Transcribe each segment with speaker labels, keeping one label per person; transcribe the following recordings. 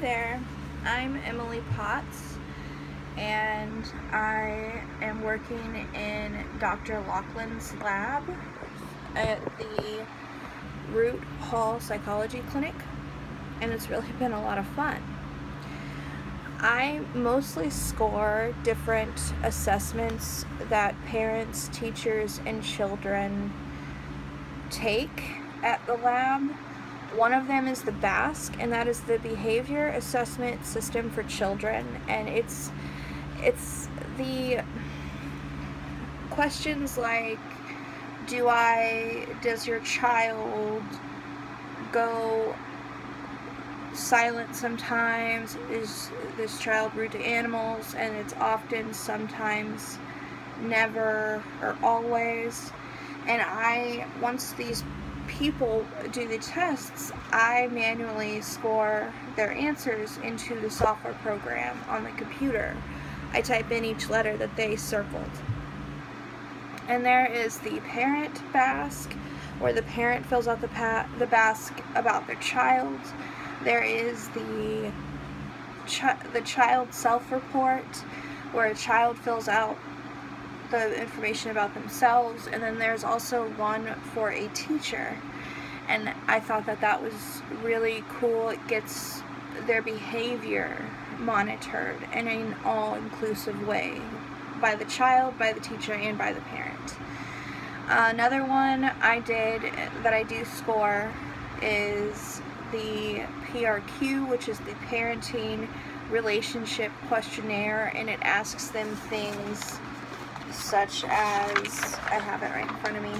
Speaker 1: there, I'm Emily Potts, and I am working in Dr. Laughlin's lab at the Root Hall Psychology Clinic, and it's really been a lot of fun. I mostly score different assessments that parents, teachers, and children take at the lab. One of them is the BASC, and that is the Behavior Assessment System for Children, and it's the questions like, does your child go silent sometimes? Is this child rude to animals? And it's often, sometimes, never, or always. And once these people do the tests, I manually score their answers into the software program on the computer. I type in each letter that they circled. And there is the parent BASC, where the parent fills out the BASC about their child. There is the child self-report, where a child fills out the information about themselves, and then there's also one for a teacher, and I thought that was really cool. It gets their behavior monitored in an all-inclusive way by the child, by the teacher, and by the parent. Another one I do score is the PRQ, which is the Parenting Relationship Questionnaire, and it asks them things such as, I have it right in front of me,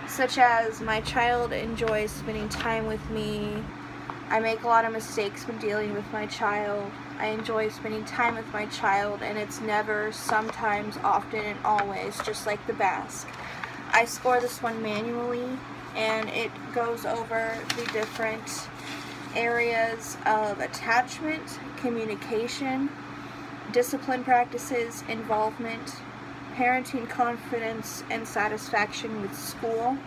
Speaker 1: such as, my child enjoys spending time with me, I make a lot of mistakes when dealing with my child, I enjoy spending time with my child, and it's never, sometimes, often, and always, just like the BASC. I score this one manually, and it goes over the different areas of attachment, communication, discipline practices, involvement, parenting confidence, and satisfaction with school.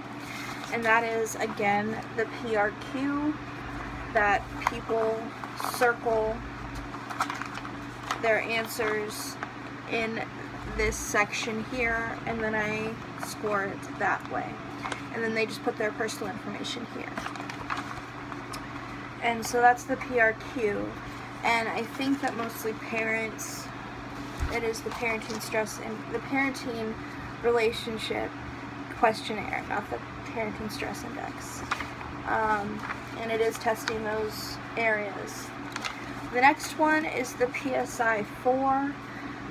Speaker 1: And that is, again, the PRQ that people circle their answers in this section here, and then I score it that way. And then they just put their personal information here. And so that's the PRQ. And I think that mostly parents, it is the parenting stress and the parenting relationship questionnaire, not the parenting stress index. And it is testing those areas. The next one is the PSI-4.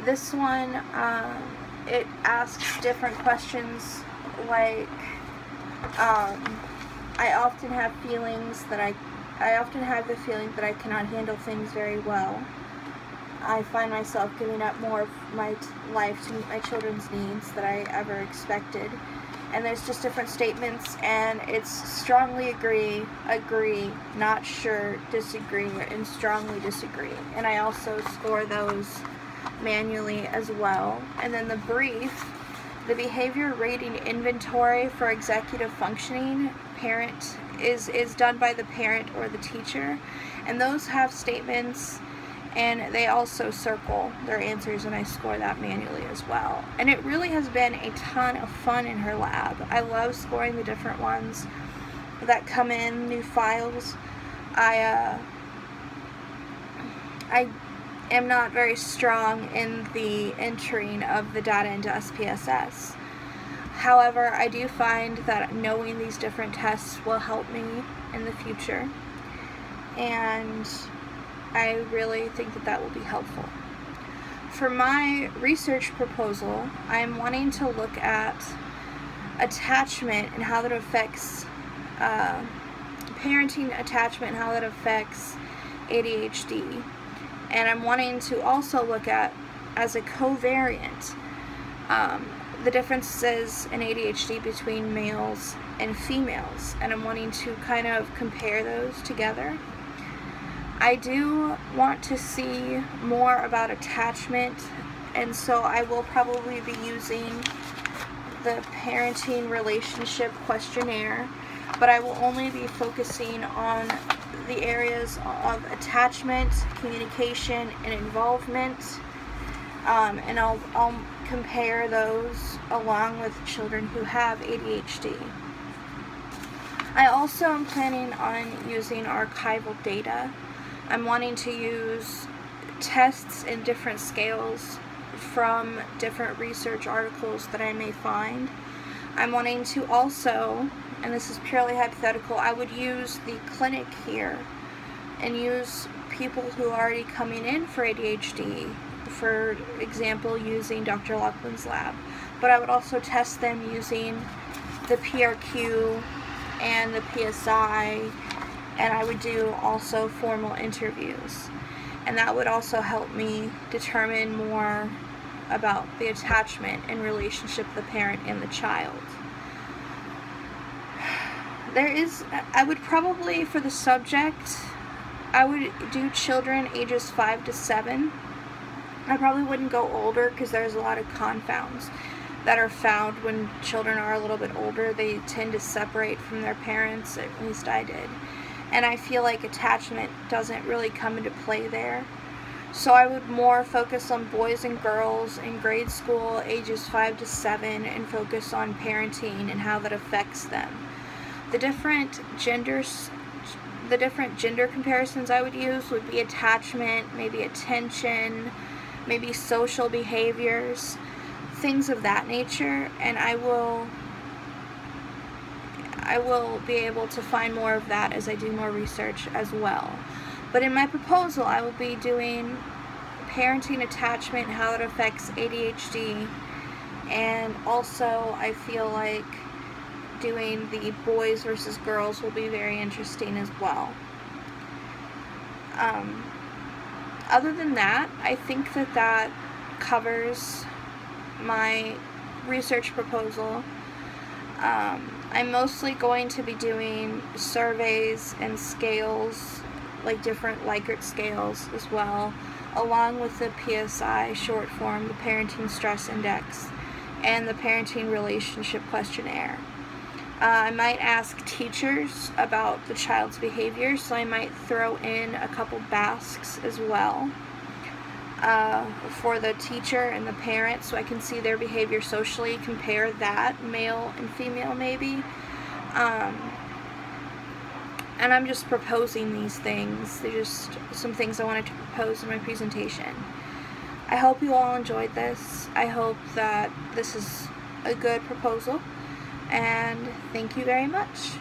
Speaker 1: This one, it asks different questions like, I often have the feeling that I cannot handle things very well. I find myself giving up more of my life to meet my children's needs than I ever expected. And there's just different statements, and it's strongly agree, not sure, disagree, and strongly disagree. And I also score those manually as well. And then the brief, the behavior rating inventory for executive functioning parent is done by the parent or the teacher, and those have statements, and they also circle their answers, and I score that manually as well. And it really has been a ton of fun in her lab. I love scoring the different ones that come in, new files. I am not very strong in the entering of the data into SPSS. However, I do find that knowing these different tests will help me in the future, and I really think that will be helpful. For my research proposal, I'm wanting to look at attachment and how that affects parenting attachment and how that affects ADHD. And I'm wanting to also look at, as a covariant, the differences in ADHD between males and females. And I'm wanting to kind of compare those together. I do want to see more about attachment, and so I will probably be using the parenting relationship questionnaire, but I will only be focusing on the areas of attachment, communication, and involvement, and I'll compare those along with children who have ADHD. I also am planning on using archival data. I'm wanting to use tests and different scales from different research articles that I may find. I'm wanting to also, and this is purely hypothetical, I would use the clinic here and use people who are already coming in for ADHD, for example, using Dr. Laughlin's lab. But I would also test them using the PRQ and the PSI, and I would do also formal interviews. And that would also help me determine more about the attachment and relationship of the parent and the child. I would probably, for the subject, I would do children ages 5 to 7. I probably wouldn't go older because there's a lot of confounds that are found when children are a little bit older. They tend to separate from their parents, at least I did. And I feel like attachment doesn't really come into play there. So I would more focus on boys and girls in grade school, ages 5 to 7, and focus on parenting and how that affects them. The different gender comparisons I would use would be attachment, maybe attention, maybe social behaviors, things of that nature, and I will be able to find more of that as I do more research as well. But in my proposal, I will be doing parenting, attachment, how it affects ADHD, and also I feel like doing the boys versus girls will be very interesting as well. Other than that, I think that covers my research proposal. I'm mostly going to be doing surveys and scales, like different Likert scales as well, along with the PSI short form, the Parenting Stress Index, and the Parenting Relationship Questionnaire. I might ask teachers about the child's behavior, so I might throw in a couple BASCs as well for the teacher and the parent, so I can see their behavior socially, compare that, male and female maybe. And I'm just proposing these things. They're just some things I wanted to propose in my presentation. I hope you all enjoyed this. I hope that this is a good proposal. And thank you very much.